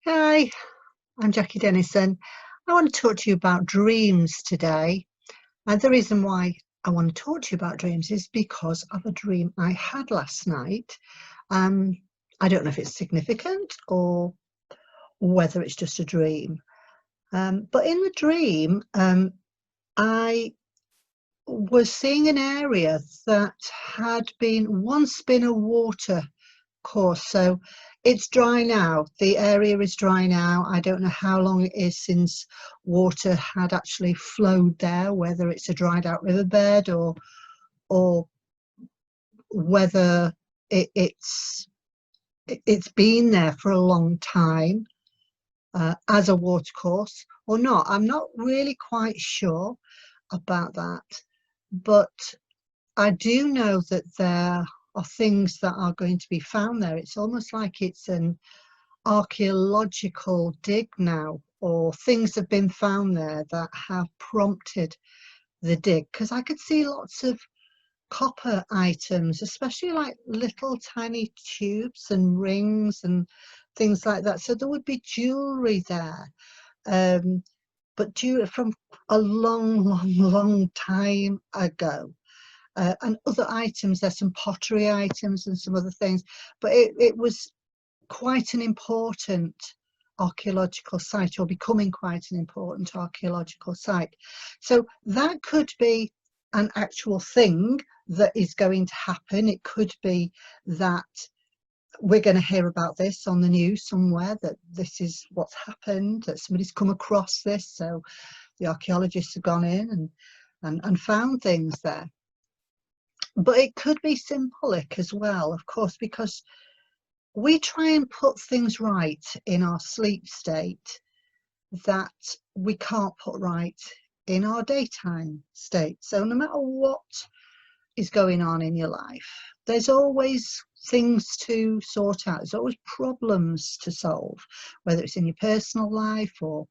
Hi, I'm Jackie Dennison. I want to talk to you about dreams today. And the reason why I want to talk to you about dreams is because of a dream I had last night. Um, I don't know if it's significant or whether it's just a dream. But in the dream, I was seeing an area that had once been a water course. So it's dry now. The area is dry now. I don't know how long it is since water had actually flowed there, whether it's a dried out riverbed or whether it's been there for a long time as a watercourse or not. I'm not really quite sure about that, but I do know that there are things that are going to be found there. It's almost like it's an archaeological dig now, or things have been found there that have prompted the dig, because I could see lots of copper items, especially like little tiny tubes and rings and things like that. So there would be jewelry there, but jewelry from a long time ago. And other items, there's some pottery items and some other things, but it was quite an important archaeological site, or becoming quite an important archaeological site. So that could be an actual thing that is going to happen. It could be that we're going to hear about this on the news somewhere, that this is what's happened, that somebody's come across this, so the archaeologists have gone in and found things there. But it could be symbolic as well, of course, because we try and put things right in our sleep state that we can't put right in our daytime state. So no matter what is going on in your life, there's always things to sort out. There's always problems to solve, whether it's in your personal life or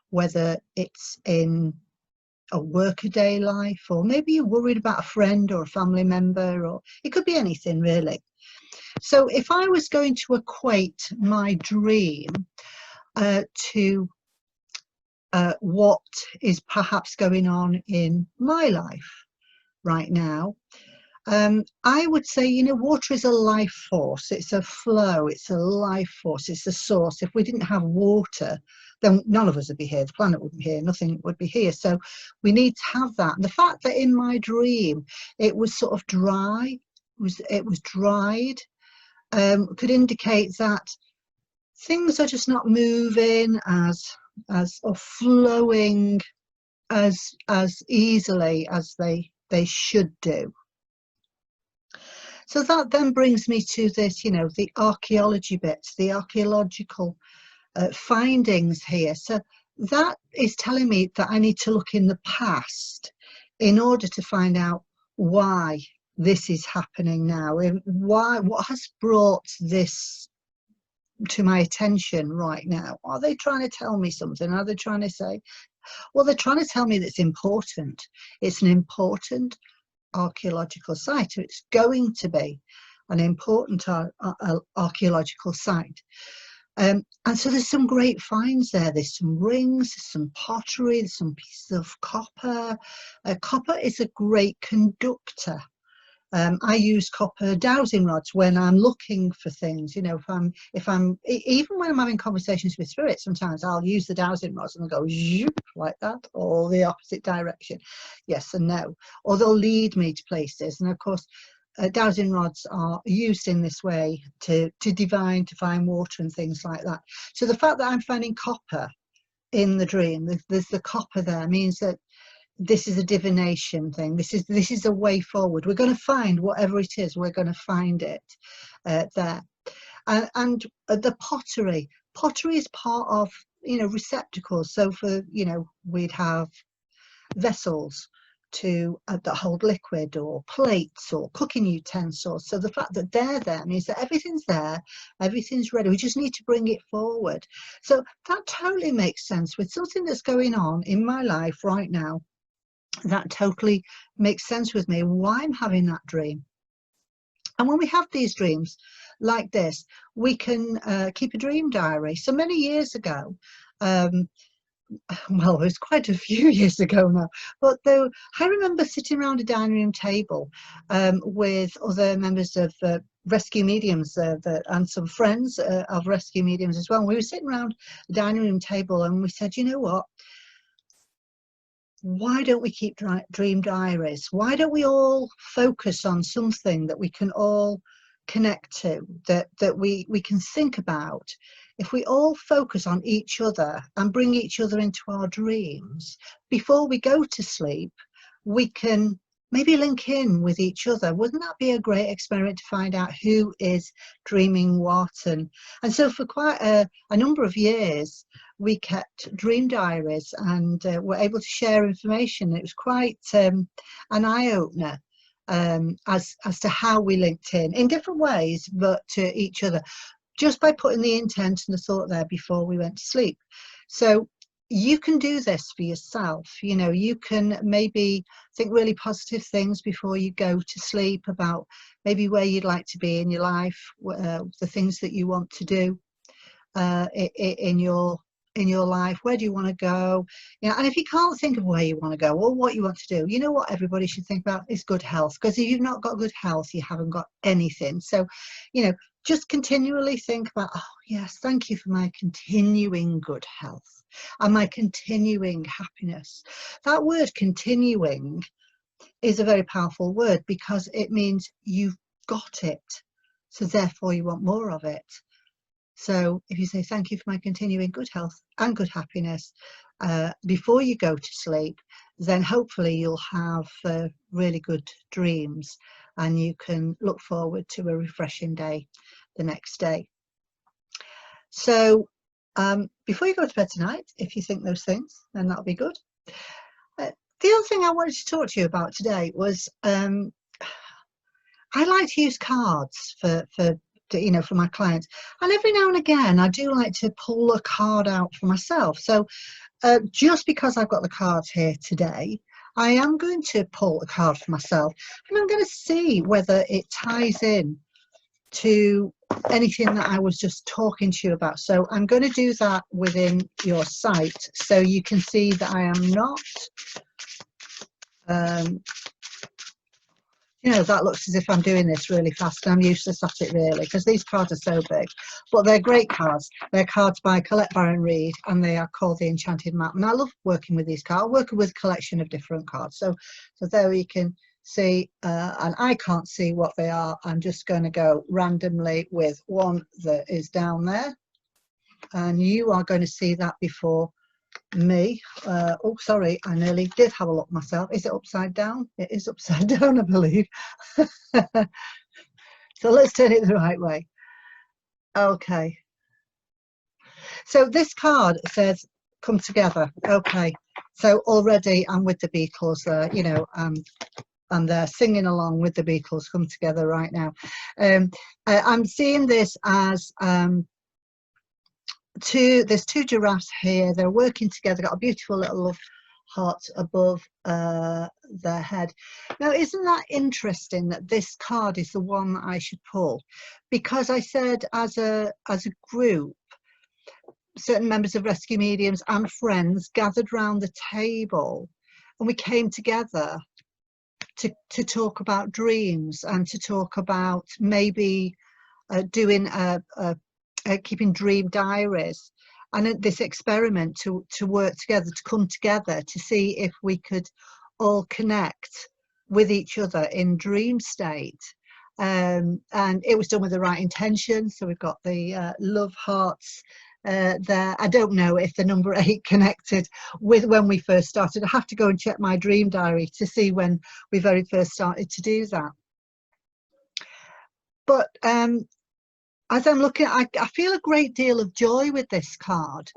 whether it's in a workaday life, or maybe you're worried about a friend or a family member, or it could be anything really. So if I was going to equate my dream to what is perhaps going on in my life right now, I would say, water is a life force. It's a flow. It's a life force. It's a source. If we didn't have water, then none of us would be here. The planet wouldn't be here. Nothing would be here. So we need to have that. And the fact that in my dream it was sort of dry, it was dried, could indicate that things are just not moving as or flowing as easily as they should do. So that then brings me to this, the archaeology bits, the archaeological findings here. So that is telling me that I need to look in the past in order to find out why this is happening now, and what has brought this to my attention right now. Are they trying to tell me something? Are they trying to say, well, they're trying to tell me that it's important. It's an important archaeological site. It's going to be an important archaeological site. And so there's some great finds there. There's some rings, there's some pottery, there's some pieces of copper. Copper is a great conductor. I use copper dowsing rods when I'm looking for things. Even when I'm having conversations with spirits, sometimes I'll use the dowsing rods and they'll go zoop, like that, or the opposite direction, yes and no, or they'll lead me to places. And of course, dowsing rods are used in this way to find water and things like that. So the fact that I'm finding copper in the dream, there's the copper there, means that this is a divination thing. This is a way forward. We're going to find whatever it is. We're going to find it there. And the pottery is part of receptacles. So for we'd have vessels that hold liquid, or plates, or cooking utensils. So the fact that they're there means that everything's there, everything's ready. We just need to bring it forward. So that totally makes sense with something that's going on in my life right now. That totally makes sense with me, why I'm having that dream. And when we have these dreams, like this, we can keep a dream diary. So many years ago, well, it was quite a few years ago now, but though I remember sitting around a dining room table with other members of rescue mediums and some friends of rescue mediums as well. And we were sitting around the dining room table and we said, you know what? Why don't we keep dream diaries? Why don't we all focus on something that we can all connect to, that we can think about? If we all focus on each other and bring each other into our dreams, before we go to sleep, we can maybe link in with each other. Wouldn't that be a great experiment to find out who is dreaming what? And so for quite a number of years, we kept dream diaries and were able to share information. It was quite an eye-opener as to how we linked in different ways, but to each other, just by putting the intent and the thought there before we went to sleep. So you can do this for yourself. You know, you can maybe think really positive things before you go to sleep about maybe where you'd like to be in your life, the things that you want to do in your life. Where do you want to go? You know, and if you can't think of where you want to go or what you want to do, you know what everybody should think about is good health, because if you've not got good health, you haven't got anything. So, you know, just continually think about, oh yes, thank you for my continuing good health and my continuing happiness. That word continuing is a very powerful word because it means you've got it, so therefore you want more of it. So if you say thank you for my continuing good health and good happiness before you go to sleep, then hopefully you'll have really good dreams and you can look forward to a refreshing day the next day. So before you go to bed tonight, if you think those things, then that'll be good. The other thing I wanted to talk to you about today was I like to use cards for my clients, and every now and again I do like to pull a card out for myself. So just because I've got the cards here today, I am going to pull a card for myself and I'm going to see whether it ties in to anything that I was just talking to you about. So I'm going to do that within your site so you can see that I am not you know, that looks as if I'm doing this really fast and I'm useless at it really, because these cards are so big. But they're great cards. They're cards by Colette Baron Reid and they are called the Enchanted Map. And I love working with these cards. I work with a collection of different cards. So there you can see, and I can't see what they are. I'm just going to go randomly with one that is down there. And you are going to see that before me. Oh sorry, I nearly did have a look myself. Is it upside down? It is upside down, I believe. So let's turn it the right way. Okay, so this card says come together. Okay, so already I'm with the Beatles there, you know, and they're singing along with the Beatles, Come Together, right now. I'm seeing this as there's two giraffes here. They're working together, got a beautiful little love heart above their head. Now, isn't that interesting that this card is the one that I should pull? Because I said as a group, certain members of Rescue Mediums and friends gathered round the table and we came together to talk about dreams and to talk about maybe doing keeping dream diaries, and this experiment to work together, to come together to see if we could all connect with each other in dream state. And it was done with the right intention. So we've got the love hearts there. I don't know if the number 8 connected with when we first started. I have to go and check my dream diary to see when we very first started to do that. But as I'm looking, I feel a great deal of joy with this card.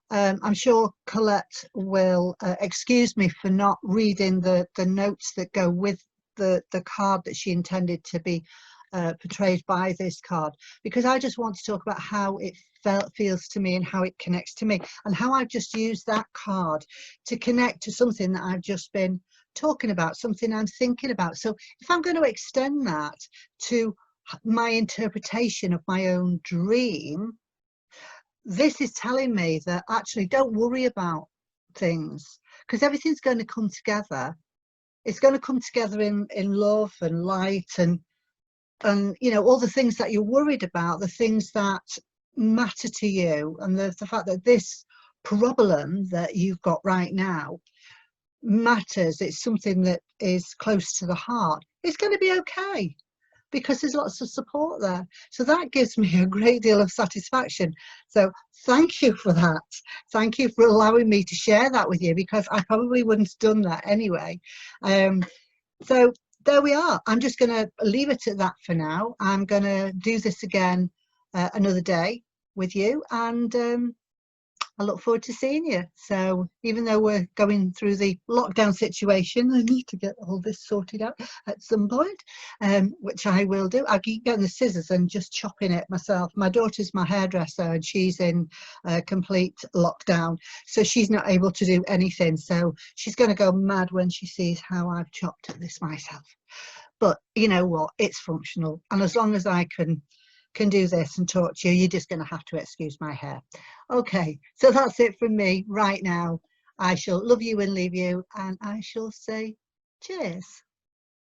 I'm sure Colette will excuse me for not reading the notes that go with the card that she intended to be portrayed by this card, because I just want to talk about how it feels to me and how it connects to me, and how I've just used that card to connect to something that I've just been talking about, something I'm thinking about. So if I'm going to extend that to my interpretation of my own dream, this is telling me that actually don't worry about things, because everything's going to come together. It's going to come together in love and light, and you know, all the things that you're worried about, the things that matter to you, and the fact that this problem that you've got right now matters. It's something that is close to the heart. It's going to be okay, because there's lots of support there. So that gives me a great deal of satisfaction. So thank you for that. Thank you for allowing me to share that with you, because I probably wouldn't have done that anyway. So there we are. I'm just going to leave it at that for now. I'm going to do this again another day with you, and I look forward to seeing you. So even though we're going through the lockdown situation, I need to get all this sorted out at some point, which I will do. I keep getting the scissors and just chopping it myself. My daughter's my hairdresser, and she's in complete lockdown, so she's not able to do anything. So she's going to go mad when she sees how I've chopped this myself. But you know what? It's functional, and as long as I can do this and talk to you, you're just going to have to excuse my hair. Okay, so that's it from me right now. I shall love you and leave you, and I shall say cheers.